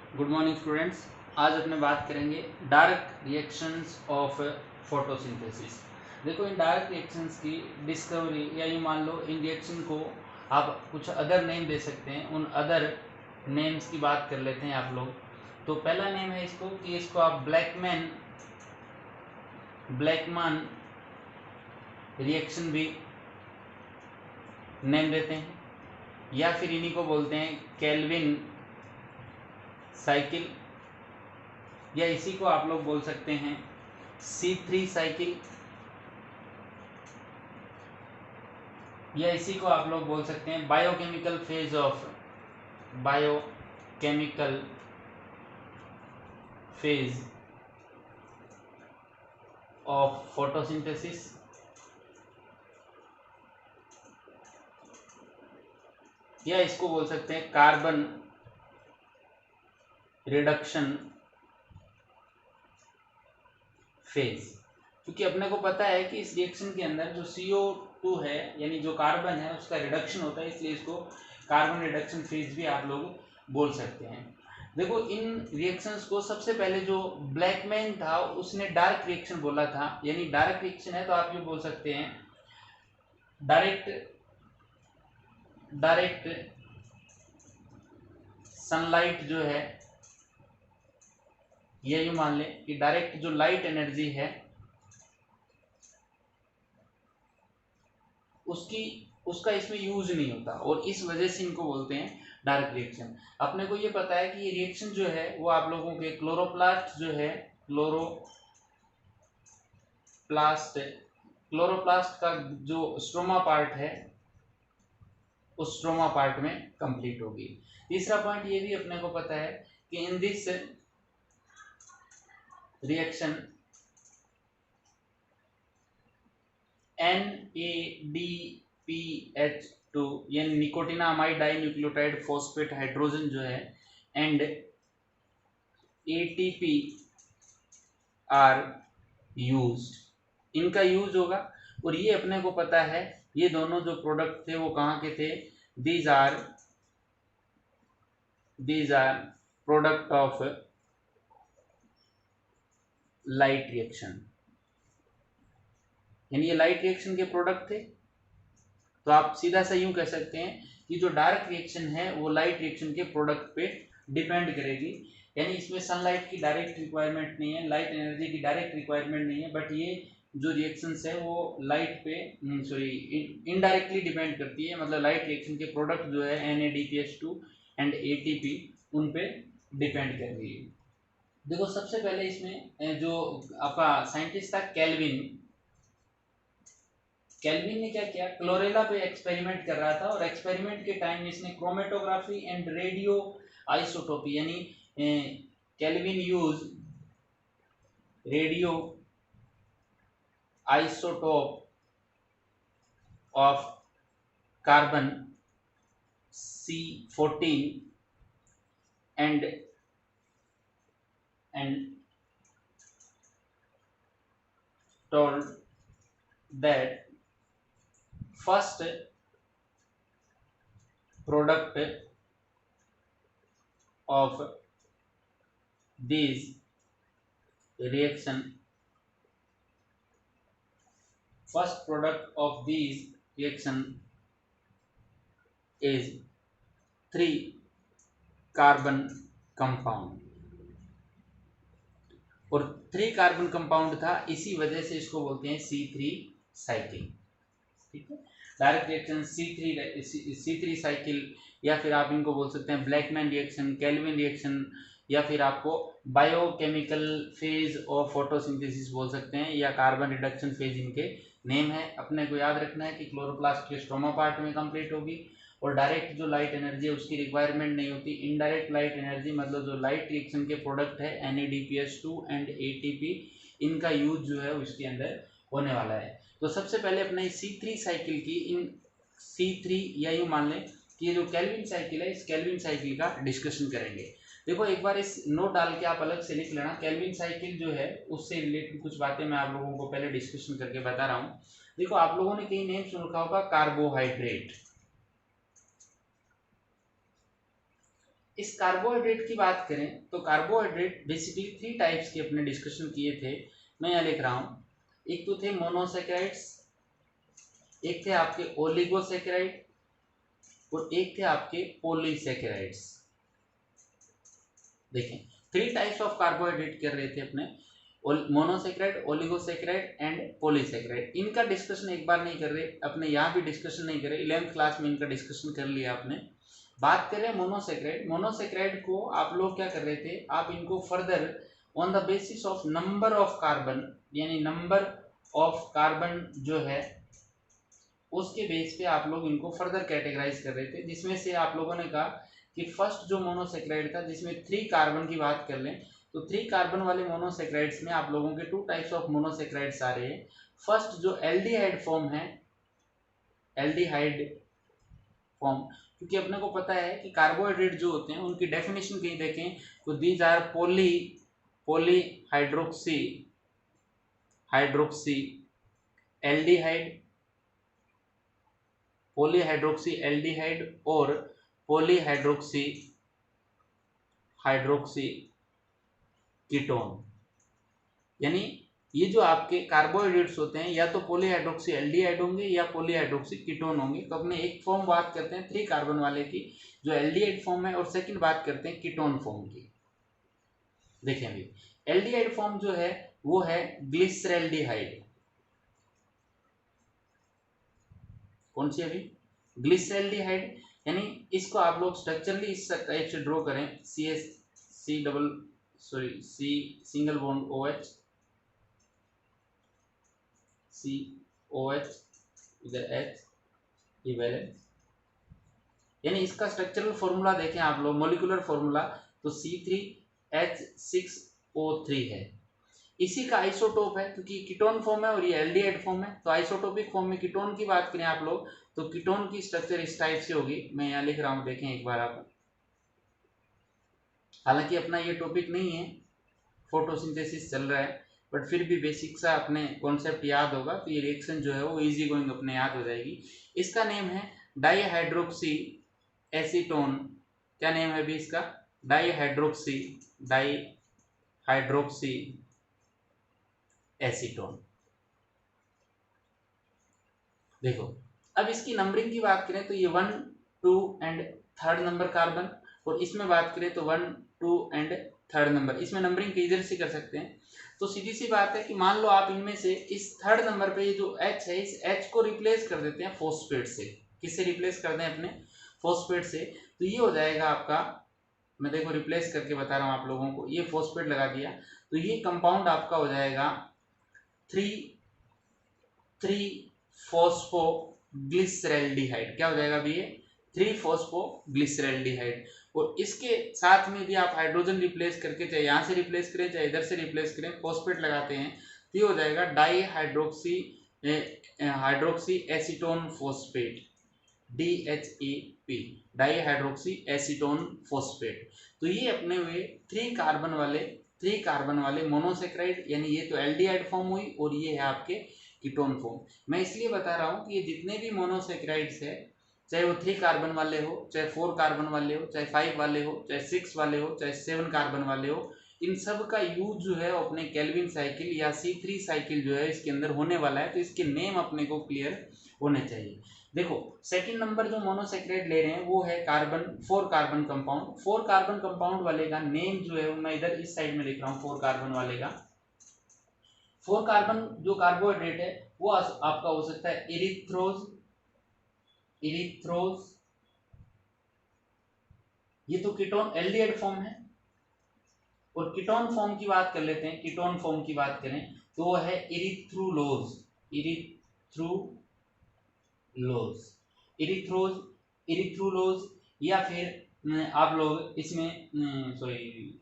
Good morning students. आज अपने बात करेंगे डायरेक्ट रिएक्शंस ऑफ फोटोसिंथेसिस। देखो, इन डायरेक्ट रिएक्शंस की डिस्कवरी या यूँ मान लो इन रिएक्शन को आप कुछ अदर नेम दे सकते हैं। उन अदर नेम्स की बात कर लेते हैं आप लोग। तो पहला नेम है इसको कि इसको आप ब्लैकमैन रिएक्शन भी नेम देते हैं, या फिर इन्हीं को बोलते हैं केल्विन साइकिल, या इसी को आप लोग बोल सकते हैं C3 साइकिल, या इसी को आप लोग बोल सकते हैं बायोकेमिकल फेज ऑफ फोटोसिंथेसिस, या इसको बोल सकते हैं कार्बन रिडक्शन फेज। क्योंकि अपने को पता है कि इस रिएक्शन के अंदर जो CO2 है यानी जो कार्बन है उसका रिडक्शन होता है, इसलिए इसको कार्बन रिडक्शन फेज भी आप लोग बोल सकते हैं। देखो, इन रिएक्शंस को सबसे पहले जो ब्लैकमैन था उसने डायरेक्ट रिएक्शन बोला था, यानी डायरेक्ट रिएक्शन है तो आप ये बोल सकते हैं डायरेक्ट सनलाइट जो है, ये यूँ मान लें कि डायरेक्ट जो लाइट एनर्जी है उसका इसमें यूज नहीं होता, और इस वजह से इनको बोलते हैं डायरेक्ट रिएक्शन। अपने को ये पता है कि ये रिएक्शन जो है वो आप लोगों के क्लोरोप्लास्ट का जो स्ट्रोमा पार्ट है उस स्ट्रोमा पार्ट में कंप्लीट होगी। तीसरा पॉइंट ये भी अपने को पता है कि इन दिस रिएक्शन NADPH2 यानी निकोटिनामाइड डाइन्यूक्लियोटाइड फॉस्फेट हाइड्रोजन जो है एंड ATP आर यूज्ड, इनका यूज होगा। और ये अपने को पता है ये दोनों जो प्रोडक्ट थे वो कहाँ के थे, these are product of light reaction, यानी ये लाइट रिएक्शन के प्रोडक्ट थे। तो आप सीधा सा यूं कह सकते हैं कि जो डायरेक्ट रिएक्शन है वो लाइट रिएक्शन के प्रोडक्ट पे डिपेंड करेगी, यानी इसमें सनलाइट की डायरेक्ट रिक्वायरमेंट नहीं है, लाइट एनर्जी की डायरेक्ट रिक्वायरमेंट नहीं है, बट ये जो रिएक्शंस है वो लाइट पे इनडायरेक्टली डिपेंड करती है। मतलब लाइट रिएक्शन के प्रोडक्ट जो है NADPH2 एंड ATP उन पे डिपेंड कर रही है। देखो, सबसे पहले इसमें जो आपका साइंटिस्ट था कैल्विन ने क्या किया, क्लोरेला पे एक्सपेरिमेंट कर रहा था, और एक्सपेरिमेंट के टाइम इसने क्रोमेटोग्राफी एंड रेडियो आइसोटोपी यानी Calvin use radio isotope of carbon C14 and told that first product of these reaction is 3 carbon compound, और 3 कार्बन कंपाउंड था, इसी वजह से इसको बोलते हैं C3 साइकिल। ठीक है, डायरेक्ट रिएक्शन C3 साइकिल, या फिर आप इनको बोल सकते हैं ब्लैकमैन रिएक्शन, केल्विन रिएक्शन, या फिर आपको बायोकेमिकल फेज ऑफ फोटोसिंथेसिस बोल सकते हैं, या कार्बन रिडक्शन फेज इनके नेम है। अपने को याद रखना है कि क्लोरोप्लास्ट के स्ट्रोमा पार्ट में कंप्लीट होगी, और डायरेक्ट जो लाइट एनर्जी है उसकी रिक्वायरमेंट नहीं होती। इनडायरेक्ट लाइट एनर्जी मतलब जो लाइट रिएक्शन के प्रोडक्ट है NADPH2 एंड ATP, इनका यूज जो है उसके अंदर होने वाला है। तो सबसे पहले अपने C3 साइकिल की इन C3 या यूँ मान लें कि ये जो केल्विन साइकिल है इस केल्विन साइकिल का डिस्कशन करेंगे। देखो, एक बार इस नोट डाल के आप अलग से लिख लेना। केल्विन साइकिल जो है उससे रिलेटेड कुछ बातें मैं आप लोगों को पहले डिस्कशन करके बता रहा हूँ। देखो, आप लोगों ने कहीं नेम सुन रखा होगा कार्बोहाइड्रेट। इस कार्बोहाइड्रेट की बात करें तो कार्बोहाइड्रेट बेसिकली 3 टाइप्स के अपने डिस्कशन किए थे, मैं यहाँ लिख रहा हूँ। एक तो थे मोनोसेकेराइड्स, एक थे आपके ओलिगोसेकेराइड और एक थे आपके पॉलीसेकेराइड्स। देखें 3 टाइप्स ऑफ कार्बोहाइड्रेट कर रहे थे अपने, मोनोसेकेराइड, ओलिगोसेकेराइड एंड पॉलीसेकेराइड। इनका डिस्कशन एक बार नहीं कर रहे अपने, यहाँ भी डिस्कशन नहीं कर रहे, 11th क्लास में इनका डिस्कशन कर लिया आपने। बात करें मोनोसेकेराइड, मोनोसेकेराइड को आप लोग क्या कर रहे थे, आप इनको further on the basis of number of carbon, यानी नंबर ऑफ कार्बन जो है उसके बेस पे आप लोग इनको फर्दर कैटेगराइज कर रहे थे, जिसमें से आप लोगों ने कहा कि फर्स्ट जो मोनोसेकेराइड था जिसमें 3 कार्बन की बात कर लें तो 3 कार्बन वाले मोनोसेकेराइड्स में आप लोगों के 2 टाइप्स ऑफ मोनोसेकेराइड्स आ रहे हैं। फर्स्ट जो एल्डिहाइड फॉर्म है, एल्डिहाइड फॉर्म, क्योंकि अपने को पता है कि कार्बोहाइड्रेट जो होते हैं उनकी डेफिनेशन कहीं देखें तो these are poly hydroxy aldehyde, polyhydroxy aldehyde और पॉलीहाइड्रोक्सी कीटोन। यानी ये जो आपके कार्बोहाइड्रेट्स होते हैं या तो पॉलीहाइड्रोक्सी एल्डिहाइड होंगे या पॉलीहाइड्रोक्सी कीटोन होंगे। तो अपने एक फॉर्म बात करते हैं 3 कार्बन वाले की जो एल्डिहाइड फॉर्म है, और सेकंड बात करते हैं कीटोन फॉर्म की। देखें अभी एल्डिहाइड फॉर्म जो है वो है ग्लिसरैल्डिहाइड। कौन सी अभी? ग्लिसरैल्डिहाइड। यानी इसको आप लोग स्ट्रक्चरली इस टाइप से ड्रॉ करें, C single bond OH, COH, इधर H, ये वैलेंस। यानी इसका स्ट्रक्चरल फॉर्मूला देखें आप लोग, मॉलिक्यूलर फॉर्मूला तो C3H6O3 है। इसी का आइसोटोप है, क्योंकि कीटोन फॉर्म है और ये एल्डिहाइड फॉर्म है, तो आइसोटोपिक फॉर्म में कीटोन की बात करें आप लोग तो कीटोन की स्ट्रक्चर इस टाइप से होगी। मैं यहाँ लिख रहा हूँ, देखें एक बार आप। हालांकि अपना ये टॉपिक नहीं है, फोटोसिंथेसिस चल रहा है, बट फिर भी बेसिक सा अपने कॉन्सेप्ट याद होगा तो ये रिएक्शन जो है वो इजी गोइंग अपने याद हो जाएगी। इसका नेम है डाईहाइड्रोक्सी एसीटोन। क्या नेम है अभी इसका? Dihydroxy acetone. देखो अब इसकी नंबरिंग की बात करें तो ये 1, 2 एंड 3rd नंबर कार्बन, और इसमें बात करें तो 1, 2 एंड 3rd नंबर। इसमें नंबरिंग किधर से कर सकते हैं? तो सीधी सी बात है कि मान लो आप इनमें से इस 3rd नंबर पे ये जो H है, इस H को रिप्लेस कर देते हैं फॉस्फेट से। किससे रिप्लेस कर दें? अपने फॉस्फेट से। तो ये हो जाएगा आपका, मैं देखो रिप्लेस करके बता रहा हूँ आप लोगों को, ये फॉस्फेट लगा दिया तो ये कंपाउंड आपका हो जाएगा 3,4-फॉस्फोग्लिसरैल्डिहाइड। क्या हो जाएगा अभी ये? 3-फॉस्फोग्लिसरैल्डिहाइड। और इसके साथ में भी आप हाइड्रोजन रिप्लेस करके, चाहे यहाँ से रिप्लेस करें चाहे इधर से रिप्लेस करें, फॉस्फेट लगाते हैं तो ये हो जाएगा hydroxy acetone phosphate, DHAP, dihydroxy acetone phosphate. तो ये अपने हुए 3 कार्बन वाले मोनोसेकेराइड, यानी ये तो एल्डिहाइड फॉर्म हुई और ये है आपके कीटोन फॉर्म। मैं इसलिए बता रहा हूँ कि ये जितने भी मोनोसेकेराइड्स है, चाहे वो 3 कार्बन वाले हो, चाहे 4 कार्बन वाले हो, चाहे 5 वाले हो, चाहे 6 वाले हो, चाहे 7 कार्बन वाले हो, इन सब का यूज जो है अपने केल्विन साइकिल या C3 साइकिल जो है इसके अंदर होने वाला है। तो इसके नेम अपने को क्लियर होने चाहिए। देखो सेकंड नंबर जो मोनोसेकेराइड ले रहे हैं वो है 4 कार्बन कंपाउंड। 4 कार्बन कंपाउंड वाले का नेम जो है मैं इधर इस साइड में लिख रहा हूँ। 4 कार्बन वाले का, 4 कार्बन जो कार्बोहाइड्रेट है वो आपका हो सकता है इरिथ्रोज, ये तो कीटोन एल्डिहाइड फॉर्म है। और कीटोन फॉर्म की बात कर लेते हैं, कीटोन फॉर्म की बात करें तो वो है इरिथ्रुलोज, इरिथ्रुलोज या फिर आप लोग इसमें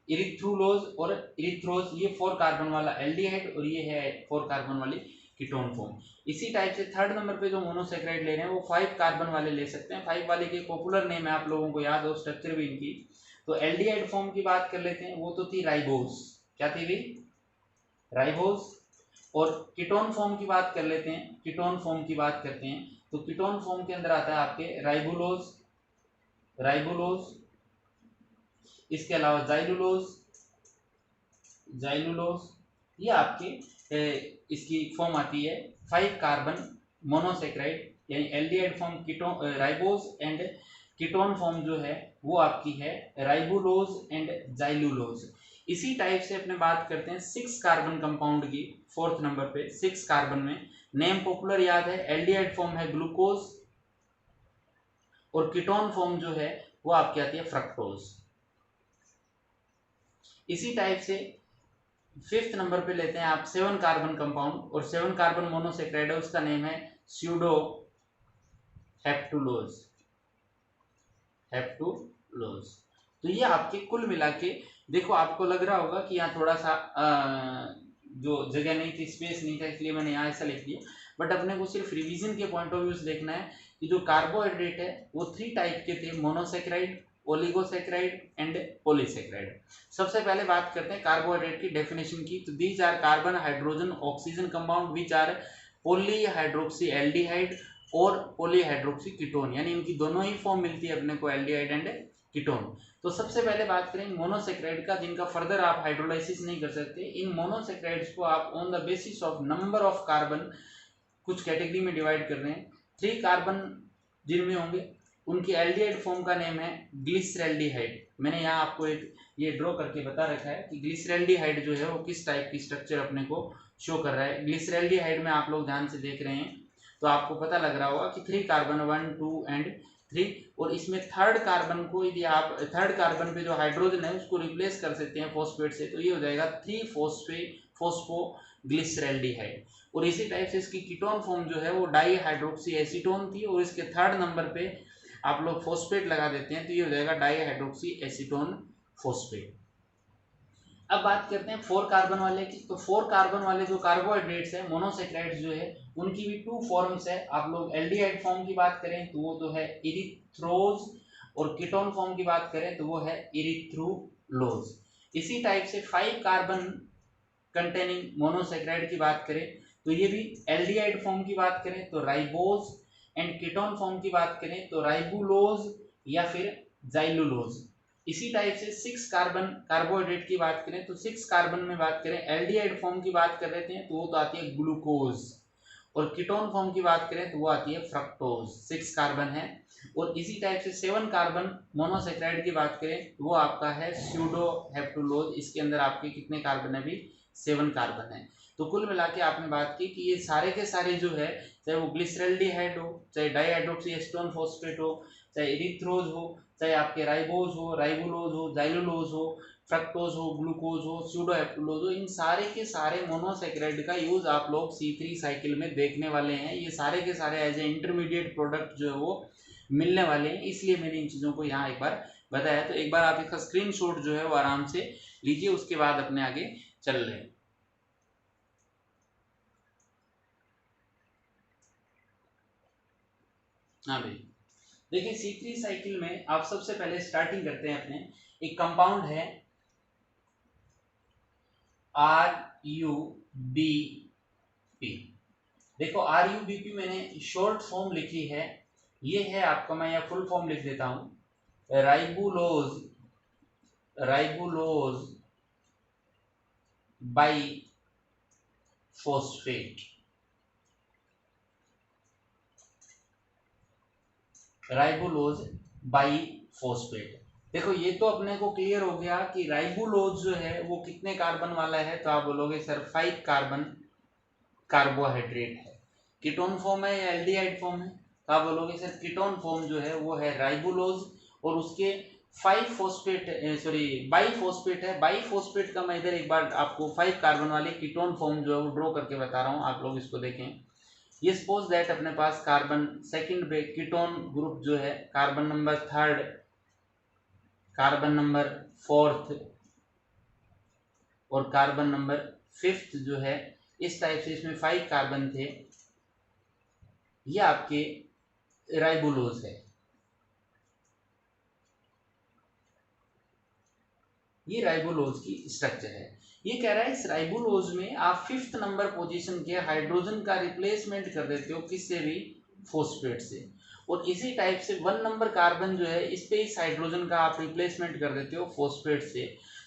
इरिथ्रुलोज और इरिथ्रोज, ये 4 कार्बन वाला एल्डिहाइड और ये है 4 कार्बन वाली कीटोन फॉर्म। इसी टाइप से 3rd नंबर पे जो मोनोसेकेराइड ले रहे हैं वो 5 कार्बन वाले ले सकते हैं। 5 वाले के पॉपुलर नेम है, आप लोगों को याद हो, स्ट्रक्चर भी इनकी। तो एल्डिहाइड फॉर्म की बात कर लेते हैं, वो तो थी राइबोस। क्या थी भी? राइबोस। और कीटोन फॉर्म की बात कर लेते हैं, कीटोन फॉर्म की बात करते हैं तो कीटोन फॉर्म के अंदर आता है आपके राइबोलोज, इसके अलावा जाइलुलोज ये आपके इसकी फॉर्म आती है 5 कार्बन मोनोसेक्राइड, यानी aldehyde form ketone ribose, and ketone form जो है वो आपकी है राइबोलोज एंड जाइलुलोज। इसी टाइप से अपने बात करते हैं 6 कार्बन कंपाउंड की। 4th नंबर पे 6 कार्बन में नेम पॉपुलर याद है, एल्डिहाइड फॉर्म है ग्लूकोज और कीटोन फॉर्म जो है वो आपकी आती है फ्रक्टोज। इसी टाइप से 5th नंबर पे लेते हैं आप 7 कार्बन कंपाउंड, और 7 कार्बन मोनोसेक्राइड है, उसका नेम है स्यूडो हेप्टुलोज। तो ये आपके कुल मिला के देखो, आपको लग रहा होगा कि यहाँ थोड़ा सा जो जगह नहीं थी, स्पेस नहीं था, इसलिए मैंने यहाँ ऐसा लिख दिया, बट अपने को सिर्फ रिवीजन के पॉइंट ऑफ व्यू से देखना है कि जो कार्बोहाइड्रेट है वो 3 टाइप के थे, मोनोसेक्राइड, ओलिगोसेक्राइड एंड पॉलीसेक्राइड। सबसे पहले बात करते हैं कार्बोहाइड्रेट की डेफिनेशन की। तो these are carbon hydrogen oxygen compound which are polyhydroxy aldehyde और पॉलीहाइड्रोक्सी कीटोन, यानी इनकी दोनों ही फॉर्म मिलती है अपने को, एल्डिहाइड एंड कीटोन। तो सबसे पहले बात करें मोनोसेक्राइड का, जिनका फर्दर आप हाइड्रोलाइसिस नहीं कर सकते। इन मोनोसेक्राइड्स को आप on the basis of number of carbon कुछ कैटेगरी में डिवाइड कर रहे हैं। 3 कार्बन जिनमें होंगे उनकी एल्डिहाइड फॉर्म का नेम है ग्लिसरैल्डिहाइड। मैंने यहाँ आपको एक ये ड्रॉ करके बता रखा है कि ग्लिसरैल्डिहाइड जो है वो किस टाइप की स्ट्रक्चर अपने को शो कर रहा है। ग्लिसरैल्डिहाइड में आप लोग ध्यान से देख रहे हैं तो आपको पता लग रहा होगा कि 3 कार्बन 1 2 एंड 3, और इसमें 3rd कार्बन को यदि आप 3rd कार्बन पे जो हाइड्रोजन है उसको रिप्लेस कर सकते हैं फॉस्फेट से, तो ये हो जाएगा 3-फॉस्फोग्लिसरैल्डिहाइड। और इसी टाइप से इसकी कीटोन फॉर्म जो है वो डाई हाइड्रोक्सी एसीटोन थी, और इसके 3rd नंबर पे आप लोग फॉस्फेट लगा देते हैं तो ये हो जाएगा डाई हाइड्रोक्सी एसीटोन फॉस्फेट। अब बात करते हैं 4 कार्बन वाले की। तो 4 कार्बन वाले जो कार्बोहाइड्रेट्स है, मोनोसेक्राइड्स जो है, उनकी भी 2 फॉर्म्स है। आप लोग एल्डिहाइड फॉर्म की बात करें तो वो तो है इरिथ्रोज, और कीटोन फॉर्म की बात करें तो वो है इरिथ्रोलोज। इसी टाइप से 5 कार्बन कंटेनिंग मोनोसेक्राइड की बात करें तो ये भी एल्डिहाइड फॉर्म की बात करें तो राइबोज, एंड कीटोन फॉर्म की बात करें तो राइबुलोज या फिर जाइलुलोज। इसी टाइप से 6 कार्बन कार्बोहाइड्रेट की बात करें तो 6 कार्बन में बात करें एल्डिहाइड फॉर्म की बात कर रहे थे तो वो तो आती है ग्लूकोज, और कीटोन फॉर्म की बात करें तो वो आती है फ्रक्टोज। 6 कार्बन है। और इसी टाइप से 7 कार्बन मोनोसेक्राइड की बात करें तो वो आपका है स्यूडो हेप्टुलोज। इसके अंदर आपके कितने कार्बन है? भी 7 कार्बन है। तो कुल मिला के आपने बात की कि ये सारे के सारे जो है, चाहे वो ग्लिसरैल्डिहाइड हो, चाहे डाईहाइड्रोक्सी एसीटोन फॉस्फेट हो, चाहे इरिथ्रोज हो, चाहे आपके राइबोज हो, राइबुलोज हो, जाइलुलोज हो, फ्रक्टोज हो, ग्लूकोज हो, स्यूडोहेप्टुलोज हो, इन सारे के सारे मोनोसेक्राइड का यूज आप लोग C3 साइकिल में देखने वाले हैं। ये सारे के सारे एज ए इंटरमीडिएट प्रोडक्ट जो है वो मिलने वाले हैं, इसलिए मैंने इन चीज़ों को यहाँ एक बार बताया। तो एक बार आप इसका स्क्रीनशॉट जो है वो आराम से लीजिए, उसके बाद अपने आगे चल रहे हैं। हाँ भाई, देखिए C3 साइकिल में आप सबसे पहले स्टार्टिंग करते हैं अपने, एक कंपाउंड है RUBP। देखो RUBP मैंने शॉर्ट फॉर्म लिखी है, ये है आपका, मैं यहाँ फुल फॉर्म लिख देता हूँ, ribulose by phosphate. Ribulose by phosphate. देखो ये तो अपने को क्लियर हो गया कि राइबुलोज जो है वो कितने कार्बन वाला है, तो आप बोलोगे सर 5 कार्बन कार्बोहाइड्रेट है। कीटोन फॉर्म है या एल्डिहाइड फॉर्म है, तो आप बोलोगे सर कीटोन फॉर्म जो है वो है राइबुलोज, और उसके 5 फॉस्फेट बाई फॉस्फेट है। बाई फॉस्फेट का मैं इधर एक बार आपको 5 कार्बन वाले कीटोन फॉर्म जो है वो ड्रॉ करके बता रहा हूँ, आप लोग इसको देखें। ये सपोज दैट अपने पास कार्बन सेकंड पे कीटोन ग्रुप जो है, carbon number 3rd, carbon number 4th और कार्बन नंबर 5th जो है, इस टाइप से इसमें 5 कार्बन थे। ये आपके राइबुलोज है, ये राइबुलोज की स्ट्रक्चर है। ये कह रहा है इस राइबुलोज में आप 5th नंबर पोजीशन के हाइड्रोजन का रिप्लेसमेंट कर देते हो किससे भी? फॉस्फेट से। और इसी टाइप से 1 नंबर कार्बन जो है इस पे इस हाइड्रोजन का आप रिप्लेसमेंट कर देते हो फॉस्फेट से,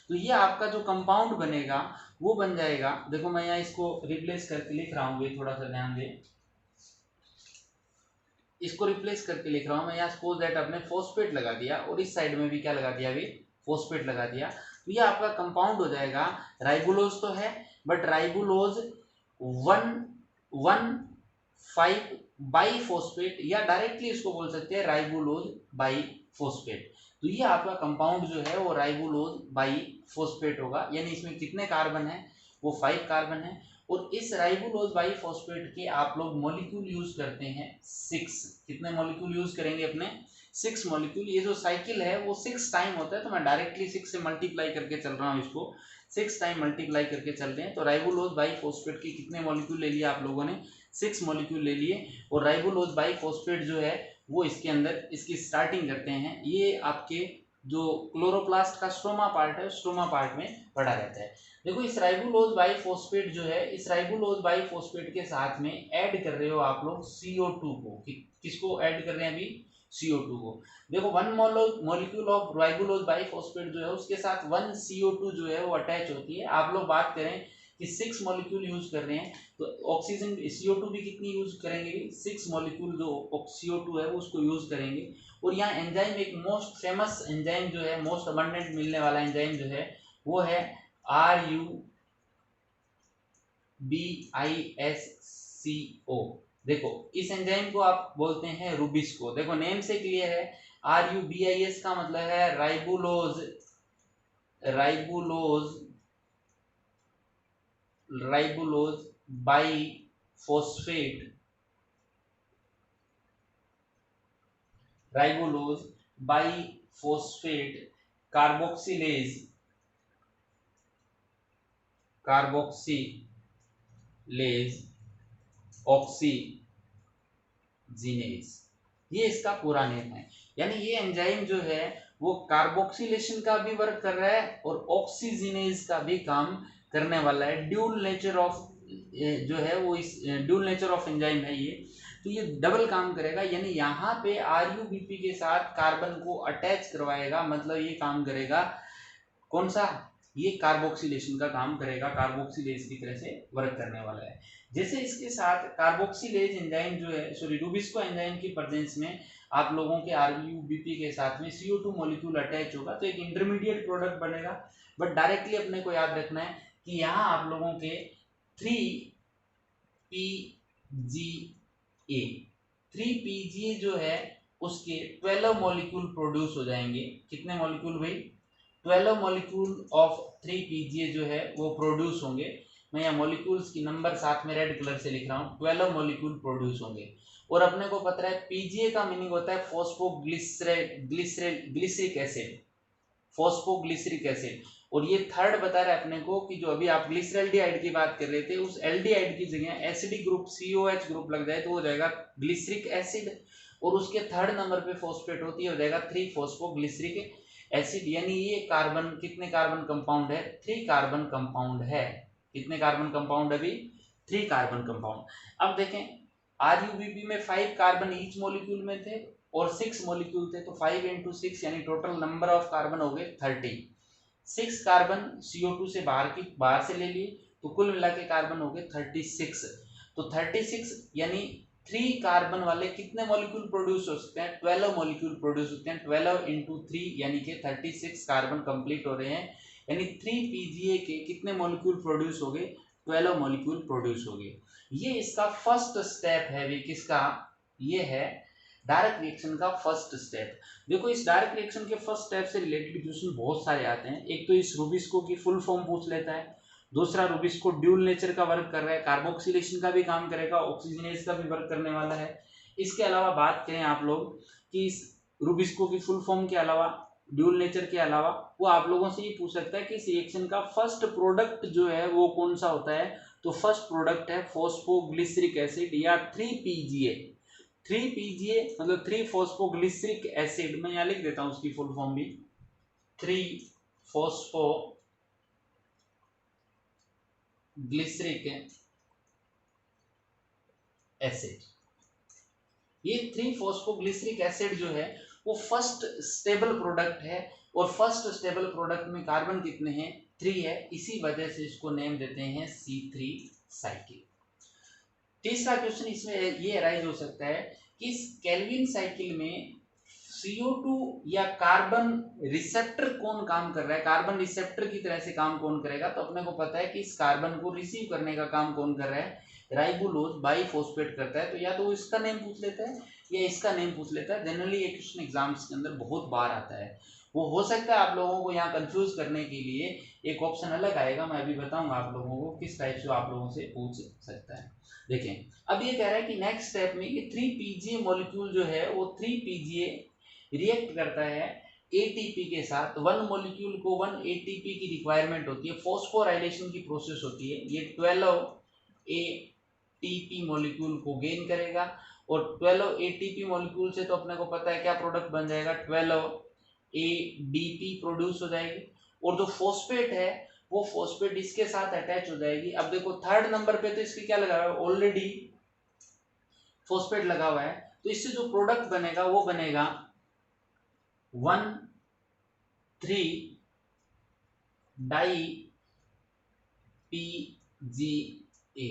तो ये आपका जो कंपाउंड बनेगा वो बन जाएगा। देखो मैं यहाँ इसको रिप्लेस करके लिख रहा हूँ, थोड़ा सा ध्यान दें, इसको रिप्लेस करके लिख रहा हूँ मैं यहाँ। सपोज दैट आपने फॉस्फेट लगा दिया और इस साइड में भी क्या लगा दिया, अभी फॉस्फेट लगा दिया, तो ये आपका कंपाउंड हो जाएगा। राइबोलोज तो है बट राइबोलोज 1,1,5 बाई फॉस्फेट, या डायरेक्टली इसको बोल सकते हैं राइबोलोज बाई फॉस्फेट। तो ये आपका कंपाउंड जो है वो राइबोलोज बाई फॉस्फेट होगा, यानी इसमें कितने कार्बन है, वो 5 कार्बन है। और इस राइबोलोज बाई फॉस्फेट के आप लोग मॉलिक्यूल यूज करते हैं 6। कितने मॉलिक्यूल यूज करेंगे अपने, 6 मॉलिक्यूल। ये जो साइकिल है वो 6 टाइम होता है, तो मैं डायरेक्टली 6 से मल्टीप्लाई करके चल रहा हूँ, इसको 6 टाइम मल्टीप्लाई करके चल रहे हैं। तो राइबोलोज बाई फॉस्फेट के कितने मॉलिक्यूल ले लिए आप लोगों ने, 6 मॉलिक्यूल ले लिए। और राइबोलोज बाई फॉस्फेट जो है वो इसके अंदर इसकी स्टार्टिंग करते हैं, ये आपके जो क्लोरोप्लास्ट का स्ट्रोमा पार्ट है, स्ट्रोमा पार्ट में पड़ा रहता है। देखो इस राइबोलोज बाई फॉस्फेट जो है, इस राइबोलोज बाई फॉस्फेट के साथ में ऐड कर रहे हो आप लोग CO2 को। किसको ऐड कर रहे हैं अभी, CO2 को। देखो 1 मॉलिक्यूल ऑफ राइबोलोज बाई फॉस्फेट जो है उसके साथ 1 CO2 जो है वो अटैच होती है। आप लोग बात करें कि 6 मॉलिक्यूल यूज कर रहे हैं, तो ऑक्सीजन CO2 भी कितनी यूज करेंगे, 6 मॉलिक्यूल जो CO2 है वो उसको यूज करेंगे। और यहाँ एंजाइम, एक मोस्ट फेमस एंजाइम जो है, मोस्ट अबंडेंट मिलने वाला एंजाइम जो है वो है RuBisCO। देखो इस एंजाइम को आप बोलते हैं रूबिस्को। देखो नेम से क्लियर है, RuBis का मतलब है ribulose, ribulose bi phosphate, ribulose bi phosphate carboxylase, oxygenase, ये इसका पूरा नेम है। यानी ये एंजाइम जो है वो कार्बोक्सिलेशन का भी वर्क कर रहा है और ऑक्सीजिनेज का भी काम करने वाला है। ड्यूल नेचर ऑफ जो है वो इस ड्यूल नेचर ऑफ एंजाइम है ये, तो ये डबल काम करेगा। यानी यहाँ पे RuBp के साथ कार्बन को अटैच करवाएगा, मतलब ये काम करेगा कौन सा, ये कार्बोक्सिलेशन का काम करेगा, कार्बोक्सिलेज की तरह से वर्क करने वाला है। जैसे इसके साथ कार्बोक्सिलेज एंजाइम जो है, सॉरी रूबिस्को एंजाइम की प्रेजेंस में आप लोगों के RuBp के साथ में CO2 मॉलिक्यूल अटैच होगा, तो एक इंटरमीडिएट प्रोडक्ट बनेगा। बट डायरेक्टली अपने को याद रखना है कि यहाँ आप लोगों के 3PGA जो है उसके 12 मॉलिक्यूल प्रोड्यूस हो जाएंगे। कितने मॉलिक्यूल भाई, 12 मॉलिक्यूल ऑफ 3PGA जो है वो प्रोड्यूस होंगे। मैं यहाँ मॉलिक्यूल्स की नंबर साथ में रेड कलर से लिख रहा हूँ, 12 मॉलिक्यूल प्रोड्यूस होंगे। और अपने को पता है PGA का मीनिंग होता है ग्लिसरिक एसिड, फॉस्फोग्लिसरिक एसिड। और ये थर्ड बता रहा है अपने को कि जो अभी आप ग्लिसरल्डिहाइड की बात कर रहे थे, उस एल्डिहाइड की जगह एसिडिक ग्रुप COH ग्रुप लग जाए तो हो जाएगा ग्लिसरिक एसिड, और उसके थर्ड नंबर पे फॉस्फेट होती है, हो जाएगा 3-फॉस्फोग्लिसरिक एसिड। यानी ये कार्बन, कितने कार्बन कंपाउंड है, 3 कार्बन कंपाउंड है। कितने कार्बन कंपाउंड अभी, 3 कार्बन कंपाउंड। अब देखें RuBp में 5 कार्बन ईच मॉलिक्यूल में थे और 6 मॉलिक्यूल थे, तो 5 × 6 यानी टोटल नंबर ऑफ कार्बन हो गए 30। 6 कार्बन CO2 से बाहर से ले लिए, तो कुल मिला के कार्बन हो गए 36। तो 36 यानी 3 कार्बन वाले कितने मॉलिक्यूल प्रोड्यूस हो सकते हैं, 12 मॉलिक्यूल प्रोड्यूस होते हैं। 12 × 3 यानी कि 36 कार्बन कंप्लीट हो रहे हैं। यानी 3PGA के कितने मॉलिक्यूल प्रोड्यूस हो गए, 12 मॉलिक्यूल प्रोड्यूस हो गए। ये इसका फर्स्ट स्टेप है भी, किसका, ये है डायरेक्ट रिएक्शन का फर्स्ट स्टेप। देखो इस डायरेक्ट रिएक्शन के फर्स्ट स्टेप से रिलेटेड क्वेश्चन बहुत सारे आते हैं। एक तो इस रूबिस्को की फुल फॉर्म पूछ लेता है, दूसरा रूबिस्को ड्यूल नेचर का वर्क कर रहा है, कार्बोक्सिलेशन का भी काम करेगा, ऑक्सीजनेज का भी वर्क करने वाला है। इसके अलावा बात करें आप लोग कि इस रूबिस्को की फुल फॉर्म के अलावा, ड्यूल नेचर के अलावा, वो आप लोगों से ये पूछ सकता है कि इस रिएक्शन का फर्स्ट प्रोडक्ट जो है वो कौन सा होता है। तो फर्स्ट प्रोडक्ट है फॉस्फोग्लिसरिक एसिड या 3PGA। 3PGA मतलब 3-फॉस्फोग्लिसरिक एसिड, मैं यहाँ लिख देता हूँ उसकी फुल फॉर्म भी, 3-फॉस्फोग्लिसरिक एसिड। ये 3-फॉस्फोग्लिसरिक एसिड जो है वो फर्स्ट स्टेबल प्रोडक्ट है, और फर्स्ट स्टेबल प्रोडक्ट में कार्बन कितने हैं, 3 है, इसी वजह से इसको नेम देते हैं C3 साइकिल। तीसरा क्वेश्चन इसमें ये अराइज हो सकता है कि इस केल्विन साइकिल में CO2 या कार्बन रिसेप्टर कौन काम कर रहा है, कार्बन रिसेप्टर की तरह से काम कौन करेगा। तो अपने को पता है कि इस कार्बन को रिसीव करने का काम कौन कर रहा है, राइबोलोज बाइफॉस्फेट करता है। तो या तो वो इसका नेम पूछ लेता है या इसका नेम पूछ लेता है। जनरली ये क्वेश्चन एग्जाम्स के अंदर बहुत बार आता है। वो हो सकता है आप लोगों को यहाँ कंफ्यूज करने के लिए एक ऑप्शन अलग आएगा, मैं अभी बताऊंगा आप लोगों को किस टाइप से आप लोगों से पूछ सकता है। देखें, अब ये कह रहा है कि नेक्स्ट स्टेप में ये 3PGA मॉलिक्यूल जो है वो 3PGA रिएक्ट करता है ATP के साथ। 1 मॉलिक्यूल को 1 ATP की रिक्वायरमेंट होती है, फॉस्फोराइलेशन की प्रोसेस होती है। ये 12 ATP मॉलिक्यूल को गेन करेगा, और 12 ATP मॉलिक्यूल से तो अपने को पता है क्या प्रोडक्ट बन जाएगा, 12 ADP प्रोड्यूस हो जाएगी। और जो फॉस्फेट है वो फॉस्फेट इसके साथ अटैच हो जाएगी। अब देखो थर्ड नंबर पे तो इसके क्या लगा हुआ है, ऑलरेडी फॉस्फेट लगा हुआ है, तो इससे जो प्रोडक्ट बनेगा वो बनेगा 1,3-डाई-PGA।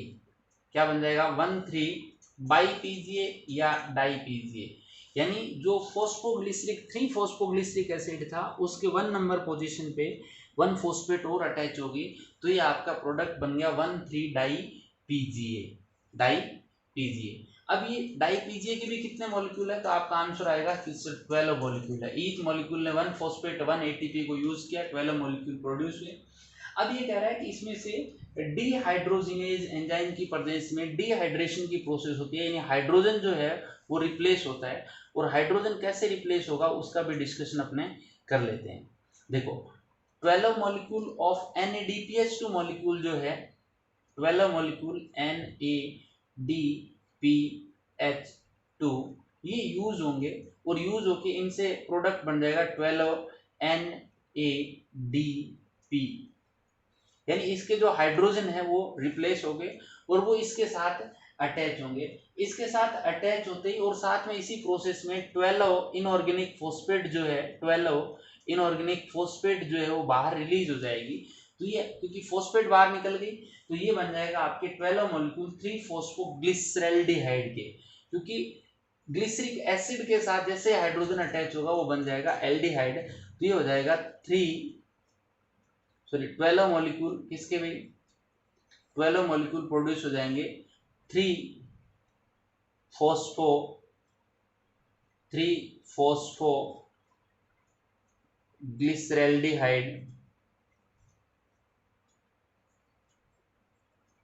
क्या बन जाएगा, 1,3-बाई-PGA या डाई-PGA। यानी जो फॉस्फोग्लिसरिक 3-फॉस्फोग्लिसरिक एसिड था उसके 1 नंबर पोजीशन पे 1 फॉस्फेट और अटैच होगी, तो ये आपका प्रोडक्ट बन गया 1,3-डाई-PGA, डाई-PGA। अब ये डाई-PGA के भी कितने मॉलिक्यूल है, तो आपका आंसर आएगा फिर से 12 मॉलिक्यूल है। ईच मॉलिक्यूल ने 1 फॉस्फेट 1 ATP को यूज किया, 12 मॉलिक्यूल प्रोड्यूस हुए। अब ये कह रहा है कि इसमें से डीहाइड्रोजिनेज एंजाइम की प्रेजेंस में डिहाइड्रेशन की प्रोसेस होती है, यानी हाइड्रोजन जो है वो रिप्लेस होता है। और हाइड्रोजन कैसे रिप्लेस होगा उसका भी डिस्कशन अपने कर लेते हैं। देखो 12 मॉलिक्यूल ऑफ NADPH2 मॉलिक्यूल जो है, 12 मॉलिक्यूल NADPH2 ये यूज होंगे, और यूज होके इनसे प्रोडक्ट बन जाएगा 12 NADP। यानी इसके जो हाइड्रोजन है वो रिप्लेस हो गए और वो इसके साथ अटैच होंगे। इसके साथ अटैच होते ही और साथ में इसी प्रोसेस में 12 इनऑर्गेनिक फॉस्फेट जो है, 12 इनऑर्गेनिक फॉस्फेट जो है वो बाहर रिलीज हो जाएगी। तो ये क्योंकि फॉस्फेट बाहर निकल गई तो ये बन जाएगा आपके 12 मॉलिक्यूल 3-फॉस्फोग्लिसरैल्डिहाइड के, क्योंकि ग्लिसरिक एसिड के साथ जैसे हाइड्रोजन अटैच होगा वो बन जाएगा एल्डिहाइड। तो ये हो जाएगा 12 मॉलिक्यूल किसके भाई, 12 मॉलिक्यूल प्रोड्यूस हो जाएंगे 3-फॉस्फोग्लिसरैल्डिहाइड,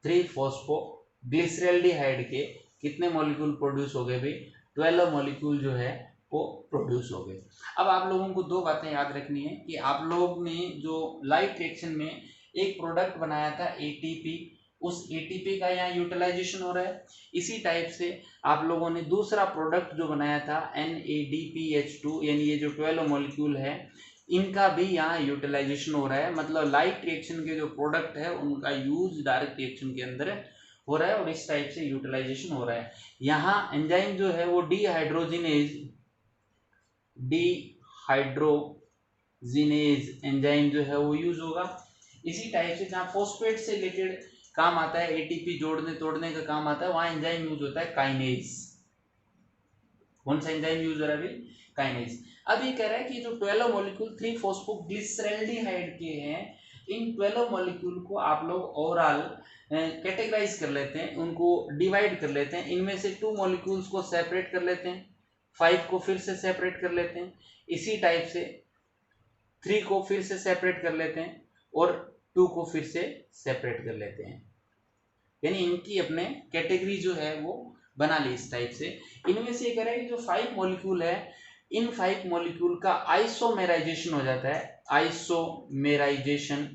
3-फॉस्फोग्लिसरैल्डिहाइड के कितने मॉलिक्यूल प्रोड्यूस हो गए भाई, 12 मॉलिक्यूल जो है वो प्रोड्यूस हो गए। अब आप लोगों को दो बातें याद रखनी है कि आप लोग ने जो लाइट रिएक्शन में एक प्रोडक्ट बनाया था ATP, उस ATP का यहाँ यूटिलाइजेशन हो रहा है। इसी टाइप से आप लोगों ने दूसरा प्रोडक्ट जो बनाया था NADPH2, यानी ये जो 12 मॉलिक्यूल है इनका भी यहाँ यूटिलाइजेशन हो रहा है। मतलब लाइट रिएक्शन के जो प्रोडक्ट है उनका यूज डायरेक्ट रिएक्शन के अंदर हो रहा है और इस टाइप से यूटिलाइजेशन हो रहा है। यहाँ एंजाइम जो है वो डीहाइड्रोजिनेज एंजाइम जो है वो यूज होगा। इसी टाइप से जहाँ फॉस्फेट से रिलेटेड काम आता है, ATP जोड़ने तोड़ने का काम आता है, वहाँ एंजाइम यूज होता है काइनेज। कौन सा एंजाइम यूज हो रहा है भाई, काइनेज। अब ये कह रहा है कि जो 12 मॉलिक्यूल 3-फॉस्फोग्लिसरैल्डिहाइड के हैं, इन 12 मॉलिक्यूल को आप लोग ओवरऑल कैटेगराइज कर लेते हैं, उनको डिवाइड कर लेते हैं। इनमें से 2 मॉलिक्यूल्स को सेपरेट कर लेते हैं, 5 को फिर से सेपरेट कर लेते हैं, इसी टाइप से 3 को फिर से सेपरेट कर लेते हैं और 2 को फिर से सेपरेट कर लेते हैं। यानी इनकी अपने कैटेगरी जो है वो बना ली इस टाइप से। इनमें से ये कह रहा है कि जो 5 मॉलिक्यूल है, इन 5 मॉलिक्यूल का आइसोमेराइजेशन हो जाता है, आइसोमेराइजेशन।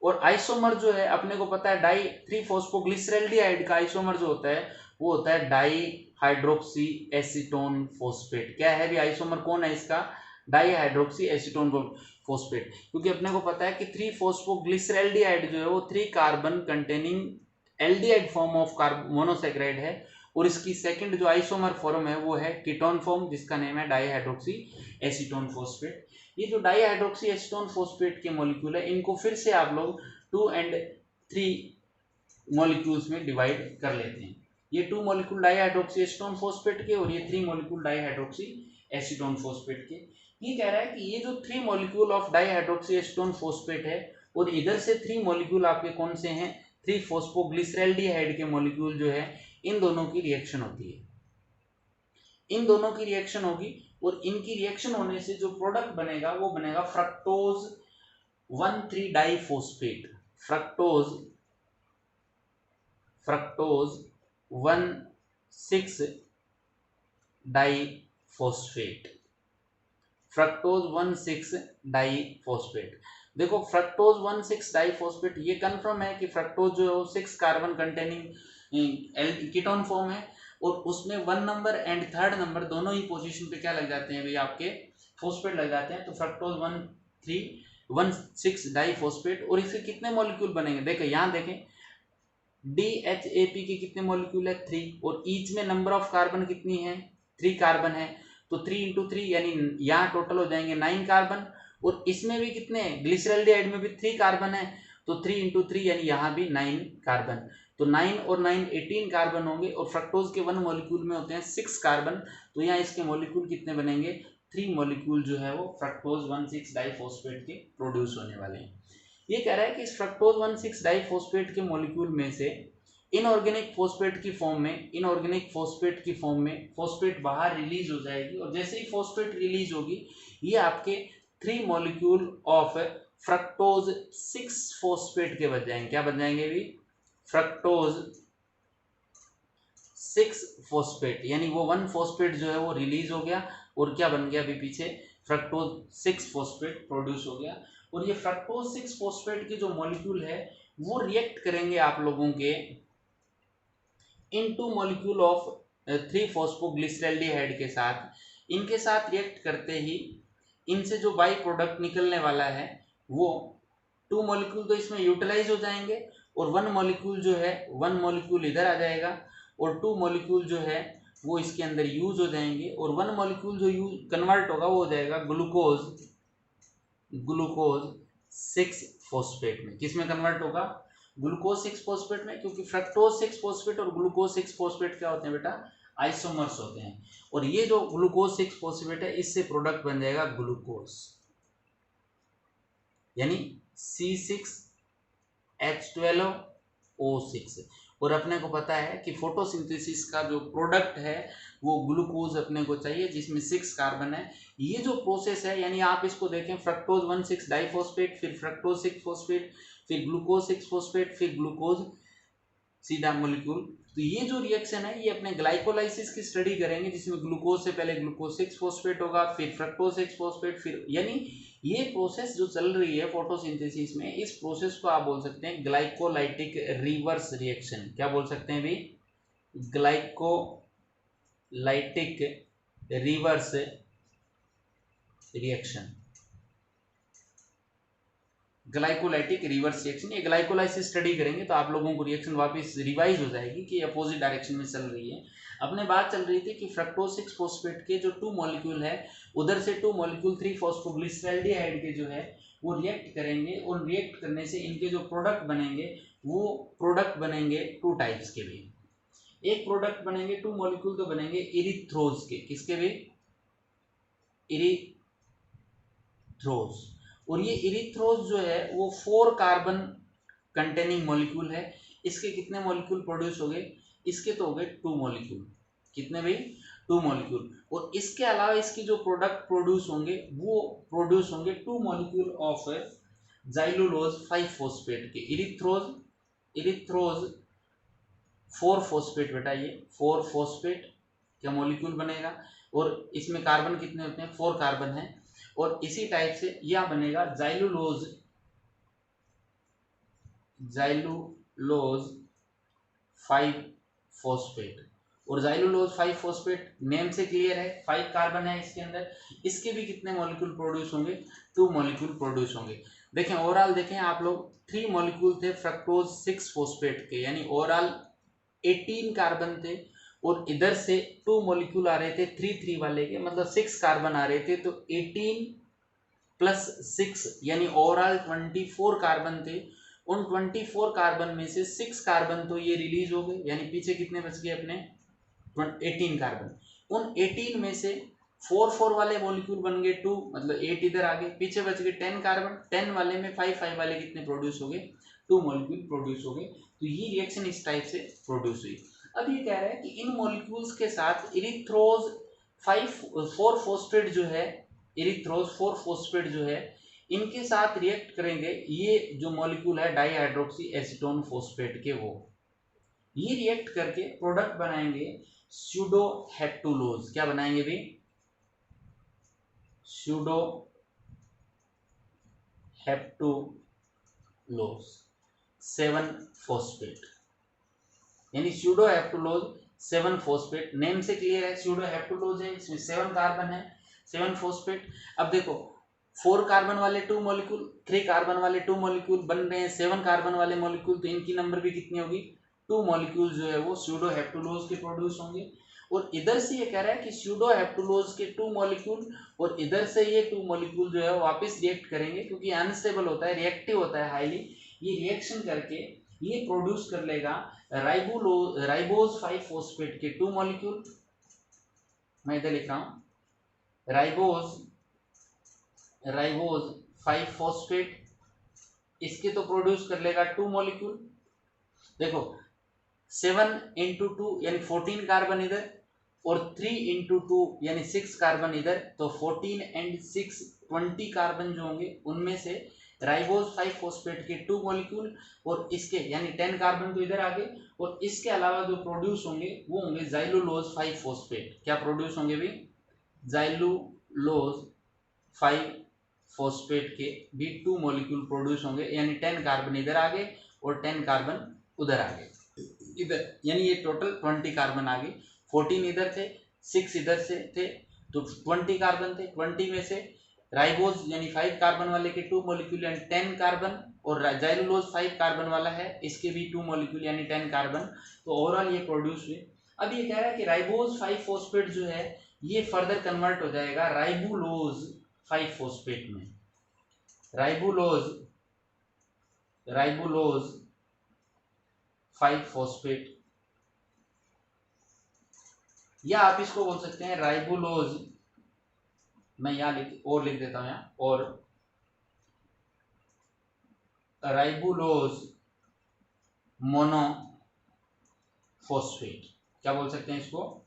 और आइसोमर जो है अपने को पता है 3-फॉस्फोग्लिसरैल्डिहाइड का आइसोमर जो होता है वो होता है डाईहाइड्रोक्सी एसीटोन फॉस्फेट। क्या है भी आइसोमर, कौन है इसका, डाईहाइड्रोक्सी एसीटोन फॉस्फेट। क्योंकि अपने को पता है कि 3-फॉस्फोग्लिसरैल्डिहाइड जो है वो 3 carbon containing aldehyde form of monosaccharide है, और इसकी सेकंड जो आइसोमर फॉर्म है वो है कीटोन फॉर्म, जिसका नेम है डाईहाइड्रोक्सी एसीटोन फॉस्फेट। ये जो डाईहाइड्रोक्सी एसीटोन फॉस्फेट के मॉलिक्यूल है, इनको फिर से आप लोग 2 और 3 मॉलिक्यूल्स में डिवाइड कर लेते हैं। ये 2 मॉलिक्यूल डाईहाइड्रोक्सी एसीटोन फॉस्फेट के और ये 3 मॉलिक्यूल डाईहाइड्रोक्सी एसीटोन फॉस्फेट के। ये कह रहा है कि ये जो 3 molecule of dihydroxy acetone phosphate है, और इधर से 3 मॉलिक्यूल आपके कौन से हैं, 3 फॉस्फोग्लिसरैल्डिहाइड के मॉलिक्यूल जो है, इन दोनों की रिएक्शन होती है, इन दोनों की रिएक्शन होगी, और इनकी रिएक्शन होने से जो प्रोडक्ट बनेगा वो बनेगा fructose 1,3 diphosphate, fructose 1,6 diphosphate, fructose 1,6 diphosphate. देखो फ्रक्टोज 1,6 डाइफॉस्फेट ये कंफर्म है कि फ्रक्टोज जो है 6 कार्बन कंटेनिंग कीटोन फॉर्म है, और उसमें 1 नंबर एंड 3rd नंबर दोनों ही पोजीशन पे क्या लग जाते हैं भाई, आपके फॉस्फेट लग जाते हैं। तो फ्रक्टोज 1,6 डाइफॉस्फेट, और इसके कितने मॉलिक्यूल बनेंगे, देखें यहाँ देखें, DHAP के कितने मॉलिक्यूल है 3, और ईच में नंबर ऑफ कार्बन कितनी है, 3 कार्बन है, तो 3 × 3 यानी यहाँ टोटल हो जाएंगे 9 कार्बन, और इसमें भी कितने, ग्लिसरैल्डिहाइड में भी 3 कार्बन है, तो 3 × 3 यानी यहाँ भी 9 कार्बन, तो 9 और 9 18 कार्बन होंगे, और फ्रक्टोज के 1 मॉलिक्यूल में होते हैं 6 कार्बन, तो यहाँ इसके मॉलिक्यूल कितने बनेंगे, 3 मॉलिक्यूल जो है वो फ्रक्टोज 1,6 डाइफॉस्फेट के प्रोड्यूस होने वाले हैं। ये कह रहा है कि इस फ्रक्टोज 1,6 डाइफॉस्फेट के मॉलिक्यूल में से इनऑर्गेनिक फॉस्फेट की फॉर्म में, इनऑर्गेनिक फॉस्फेट की फॉर्म में फॉस्फेट बाहर रिलीज हो जाएगी, और जैसे ही फॉस्फेट रिलीज होगी ये आपके 3 मॉलिक्यूल ऑफ फ्रक्टोज 6 फॉस्फेट के बन जाएंगे। क्या बन जाएंगे भी, फ्रक्टोज 6 फॉस्फेट, यानी वो 1 फॉस्फेट जो है वो रिलीज हो गया, और क्या बन गया अभी पीछे, फ्रक्टोज 6 फॉस्फेट प्रोड्यूस हो गया। और ये फ्रक्टोज 6 फॉस्फेट के जो मॉलिक्यूल है वो रिएक्ट करेंगे आप लोगों के इन 2 मॉलिक्यूल ऑफ 3 फॉस्फोग्लिसरैल्डिहाइड के साथ। इनके साथ रिएक्ट करते ही इनसे जो बाई प्रोडक्ट निकलने वाला है वो 2 मॉलिक्यूल तो इसमें यूटिलाइज हो जाएंगे, और 1 मॉलिक्यूल जो है 1 मॉलिक्यूल इधर आ जाएगा, और 2 मॉलिक्यूल जो है वो इसके अंदर यूज हो जाएंगे, और 1 मॉलिक्यूल जो यूज कन्वर्ट होगा वो हो जाएगा ग्लूकोज 6 फॉस्फेट में। किस में कन्वर्ट होगा, ग्लूकोज 6 फॉस्फेट में, क्योंकि फ्रक्टोज 6 फॉस्फेट और ग्लूकोज 6 फॉस्फेट क्या होते हैं बेटा, आइसोमर्स होते हैं, और ये जो ग्लूकोज 6 फॉस्फेट है इससे प्रोडक्ट बन जाएगा ग्लूकोज, यानी C6H12O6। और अपने को पता है कि फोटोसिंथेसिस का जो प्रोडक्ट है वो ग्लूकोज अपने को चाहिए, जिसमें 6 कार्बन है। ये जो प्रोसेस है, यानी आप इसको देखें, फ्रक्टोज 1,6 डाइफॉस्फेट, फिर फ्रक्टोज 6 फॉस्फेट, फिर ग्लूकोज 6 फॉस्फेट, फिर ग्लूकोज सीधा मॉलिक्यूल। तो ये जो रिएक्शन है ये अपने ग्लाइकोलाइसिस की स्टडी करेंगे, जिसमें ग्लूकोज से पहले ग्लूकोज 6 फॉस्फेट होगा, फिर फ्रक्टोज 6 फॉस्फेट, फिर यानी ये प्रोसेस जो चल रही है फोटोसिंथेसिस में, इस प्रोसेस को आप बोल सकते हैं ग्लाइकोलाइटिक रिवर्स रिएक्शन। क्या बोल सकते हैं भी, glycolytic reverse reaction, glycolytic reverse reaction. ये ग्लाइकोलाइसिस स्टडी करेंगे तो आप लोगों को रिएक्शन वापस रिवाइज हो जाएगी कि अपोजिट डायरेक्शन में चल रही है। अपने बात चल रही थी कि फ्रक्टोज 6 फॉस्फेट के जो 2 मॉलिक्यूल है, उधर से 2 मॉलिक्यूल 3 फॉस्फोग्लिसरैल्डिहाइड के जो है वो रिएक्ट करेंगे, और रिएक्ट करने से इनके जो प्रोडक्ट बनेंगे वो प्रोडक्ट बनेंगे 2 टाइप्स के भी। एक प्रोडक्ट बनेंगे 2 मॉलिक्यूल तो बनेंगे इरिथ्रोज के, किसके भी, इरिथ्रोज। और ये इरिथ्रोज जो है वो 4 कार्बन कंटेनिंग मॉलिक्यूल है। इसके कितने मॉलिक्यूल प्रोड्यूस हो गए, इसके तो हो गए 2 मॉलिक्यूल, कितने भाई, 2 मॉलिक्यूल। और इसके अलावा इसकी जो प्रोडक्ट प्रोड्यूस होंगे वो प्रोड्यूस होंगे 2 मॉलिक्यूल ऑफ जाइलुलोज 5 फॉस्फेट के। इरिथ्रोज 4 फॉस्फेट बेटा, ये 4 फॉस्फेट का मॉलिक्यूल बनेगा, और इसमें कार्बन कितने होते हैं, 4 कार्बन है। और इसी टाइप से यह बनेगा जाइलुलोज 5 फॉस्फेट। और जाइलुलोज 5 फॉस्फेट नेम से क्लियर है, 5 कार्बन है इसके अंदर। इसके भी कितने मॉलिक्यूल प्रोड्यूस होंगे, 2 मॉलिक्यूल प्रोड्यूस होंगे। देखें ओवरऑल देखें आप लोग 3 मॉलिक्यूल थे फ्रक्टोज 6 फोस्फेट के, यानी ओवरऑल 18 कार्बन थे, और इधर से 2 मॉलिक्यूल आ रहे थे 3 वाले के, मतलब 6 कार्बन आ रहे थे, तो 18 प्लस 6 यानी ओवरऑल 24 कार्बन थे। उन 24 कार्बन में से 6 कार्बन तो ये रिलीज हो गए, यानी पीछे कितने बच गए अपने 18 कार्बन। उन 18 में से 4 वाले मॉलिक्यूल बन गए 2, मतलब 8 इधर आ गए, पीछे बच गए 10 कार्बन, 10 वाले में 5 वाले कितने प्रोड्यूस हो गए, 2 मॉलिक्यूल प्रोड्यूस हो गए। तो ये रिएक्शन इस टाइप से प्रोड्यूस हुई। अब ये कह रहा है कि इन मॉलिक्यूल्स के साथ इरिथ्रोज 4 फोस्फेट जो है, इरिथ्रोज 4 फोस्फेट जो है, इनके साथ रिएक्ट करेंगे ये जो मॉलिक्यूल है डाईहाइड्रोक्सी एसीटोन फोस्फेट के, वो ये रिएक्ट करके प्रोडक्ट बनाएंगे स्यूडो हेप्टुलोज। क्या बनाएंगे भी, स्यूडो हेप्टुलोज 7 फोस्फेट, यानी स्यूडो हेप्टुलोज 7 फोस्फेट। नेम से क्लियर है, स्यूडो हेप्टुलोज है, इसमें 7 कार्बन है, 7 फोस्फेट। अब देखो 4 कार्बन वाले 2 मॉलिक्यूल, 3 कार्बन वाले 2 मॉलिक्यूल बन रहे हैं 7 कार्बन वाले मॉलिक्यूल, तो इनकी नंबर भी कितनी होगी, 2 मॉलिक्यूल जो है वो स्यूडो हेप्टुलोज के प्रोड्यूस होंगे। और इधर से ये कह रहा है कि स्यूडो हेप्टुलोज के 2 मॉलिक्यूल और इधर से ये 2 मॉलिक्यूल जो है वापस रिएक्ट करेंगे, क्योंकि अनस्टेबल होता है, रिएक्टिव होता है हाईली, ये रिएक्शन करके ये प्रोड्यूस कर लेगा राइबोज 5 फोस्फेट के 2 मॉलिक्यूल। मैं इधर लिख रहा हूं राइबोज 5 फोस्फेट, इसके तो प्रोड्यूस कर लेगा 2 मॉलिक्यूल। देखो 7 इंटू 2 यानी 14 कार्बन इधर, और 3 इंटू 2 यानी 6 कार्बन इधर, तो 14 एंड 6 20 कार्बन जो होंगे उनमें से राइबोज 5 फोस्फेट के 2 मॉलिक्यूल, और इसके यानी 10 कार्बन तो इधर आ गए, और इसके अलावा जो प्रोड्यूस होंगे वो होंगे जाइलुलोज 5 फोस्फेट। क्या प्रोड्यूस होंगे भी, जाइलुलोज 5 फोस्फेट के भी 2 मॉलिक्यूल प्रोड्यूस होंगे, यानी 10 कार्बन इधर आ गए और 10 कार्बन उधर आ गए इधर, यानी ये टोटल 20 कार्बन आ गए। 14 इधर थे, 6 इधर से थे, तो 20 कार्बन थे। 20 में से राइबोज यानी 5 कार्बन वाले के 2 मॉलिक्यूल यानी 10 कार्बन, और जाइलुलोज 5 कार्बन वाला है, इसके भी 2 मॉलिक्यूल यानी 10 कार्बन, तो ओवरऑल ये प्रोड्यूस हुए। अब ये कह रहा है कि राइबोज 5 फोस्फेट जो है ये फर्दर कन्वर्ट हो जाएगा राइबुलोज 5 फोस्फेट में। राइबुलोज 5 फोस्फेट, या आप इसको बोल सकते हैं राइबुलोज, मैं यहां लिख देता हूं यहां, और राइबुलोज मोनोफोस्फेट। क्या बोल सकते हैं इसको,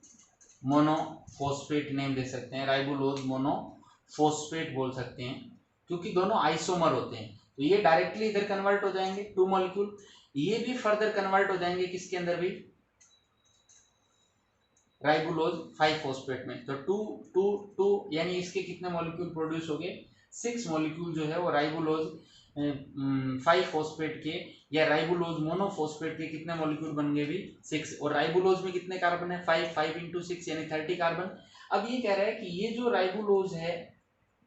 मोनोफोस्फेट नेम दे सकते हैं, राइबुलोज मोनोफोस्फेट बोल सकते हैं, क्योंकि दोनों आइसोमर होते हैं, तो ये डायरेक्टली इधर कन्वर्ट हो जाएंगे 2 मॉलिक्यूल, ये भी फर्दर कन्वर्ट हो जाएंगे किसके अंदर भी, राइबुलोज 5 फोस्फेट में। तो 2 2 2 यानी इसके कितने मॉलिक्यूल प्रोड्यूस हो गए, 6 मॉलिक्यूल जो है वो राइबुलोज 5 फोस्फेट के या राइबुलोज मोनोफोस्फेट के कितने मॉलिक्यूल बन गए भी, 6। और राइबुलोज में कितने कार्बन है, 5 इंटू 6 यानी 30 कार्बन। अब ये कह रहा है कि ये जो राइबुलोज है,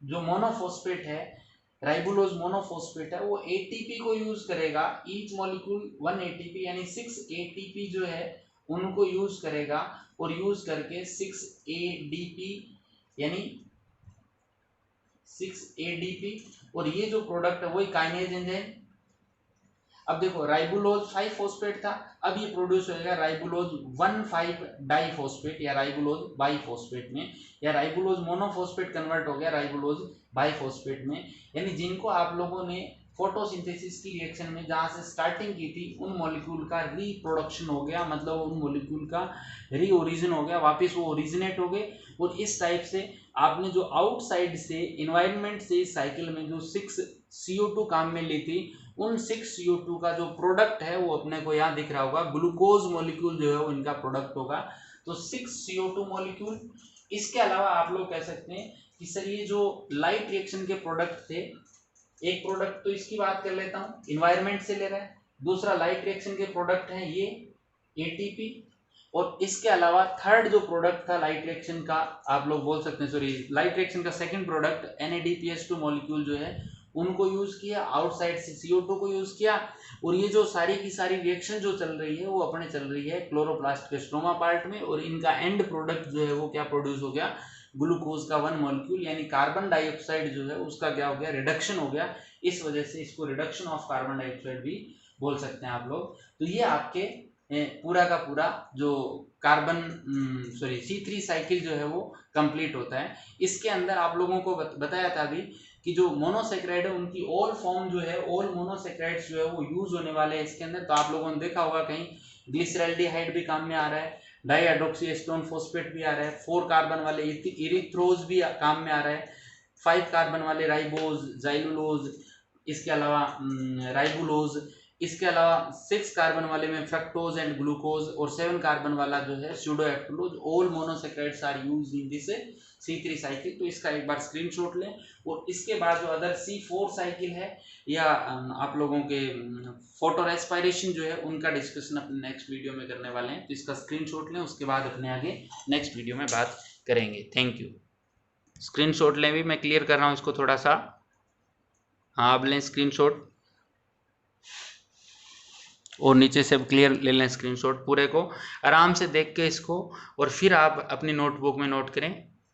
जो मोनोफोस्फेट है, राइबुलोज मोनोफोस्फेट है, वो एटीपी को यूज करेगा, ईच मॉलिक्यूल 1 एटीपी यानी 6 एटीपी जो है उनको यूज करेगा, और यूज करके 6 एडीपी यानी 6 एडीपी, और ये जो प्रोडक्ट है वही काइनेज एंजाइम। अब देखो राइबुलोज 5 फोस्फेट था, अब ये प्रोड्यूस होगा राइबुलोज 1,5 डाइफोस्फेट या राइबुलोज बाइफोस्फेट में, या राइबुलोज मोनोफोस्फेट कन्वर्ट हो गया राइबुलोज बाइफोस्फेट में। यानी जिनको आप लोगों ने फोटोसिंथेसिस की रिएक्शन में जहां से स्टार्टिंग की थी उन मॉलिक्यूल का रीप्रोडक्शन हो गया, मतलब उन मॉलिक्यूल का री ओरिजिन हो गया, वापस वो ओरिजिनेट हो गए। और इस टाइप से आपने जो आउटसाइड से इन्वायरमेंट से इस साइकिल में जो 6 CO2 काम में ली थी, उन 6 CO2 का जो प्रोडक्ट है वो अपने को यहाँ दिख रहा होगा, ग्लूकोज मॉलिक्यूल जो है वो इनका प्रोडक्ट होगा, तो 6 CO2 मॉलिक्यूल। इसके अलावा आप लोग कह सकते हैं कि सर ये जो लाइट रिएक्शन के प्रोडक्ट थे, एक प्रोडक्ट तो इसकी बात कर लेता हूँ, इन्वायरमेंट से ले रहा है, दूसरा लाइट रिएक्शन के प्रोडक्ट है ये एटीपी, और इसके अलावा थर्ड जो प्रोडक्ट था लाइट रिएक्शन का, आप लोग बोल सकते हैं, सॉरी लाइट रिएक्शन का सेकंड प्रोडक्ट NADPH2 मॉलिक्यूल जो है उनको यूज किया, आउटसाइड से CO2 को यूज किया, और ये जो सारी की सारी रिएक्शन जो चल रही है वो अपने चल रही है क्लोरोप्लास्ट के स्ट्रोमा पार्ट में, और इनका एंड प्रोडक्ट जो है वो क्या प्रोड्यूस हो गया, ग्लूकोज का 1 मॉलिक्यूल, यानी कार्बन डाइऑक्साइड जो है उसका क्या हो गया, रिडक्शन हो गया। इस वजह से इसको रिडक्शन ऑफ कार्बन डाइऑक्साइड भी बोल सकते हैं आप लोग। तो ये आपके पूरा का पूरा जो कार्बन C3 साइकिल जो है वो कंप्लीट होता है। इसके अंदर आप लोगों को बताया था अभी कि जो मोनोसेक्राइड है उनकी ऑल फॉर्म जो है, ऑल मोनोसेक्राइड्स जो है वो यूज होने वाले हैं इसके अंदर। तो आप लोगों ने देखा होगा कहीं ग्लिसरैल्डिहाइड भी काम में आ रहा है, डाईहाइड्रोक्सीएस्टोन फॉस्फेट भी आ रहा है, 4 कार्बन वाले इरिथ्रोज भी काम में आ रहा है, 5 कार्बन वाले राइबोज, जाइलुलोज, इसके अलावा राइबुलोज, इसके अलावा 6 कार्बन वाले में फ्रक्टोज एंड ग्लूकोज, और 7 कार्बन वाला जो है स्यूडोएक्टुलोज। All monosaccharides are used in this C3 cycle. तो इसका एक बार स्क्रीनशॉट लें। और इसके बाद जो अदर C4 साइकिल है या आप लोगों के फोटो रेस्पिरेशन जो है उनका डिस्कशन अपने नेक्स्ट वीडियो में करने वाले हैं। तो इसका स्क्रीनशॉट लें, उसके बाद अपने आगे नेक्स्ट वीडियो में बात करेंगे। Thank you. स्क्रीनशॉट लें भी, मैं क्लियर कर रहा हूँ इसको थोड़ा सा। हाँ, आप लें स्क्रीनशॉट और नीचे से क्लियर ले लें स्क्रीनशॉट पूरे को, आराम से देख के इसको, और फिर आप अपनी नोटबुक में नोट करें।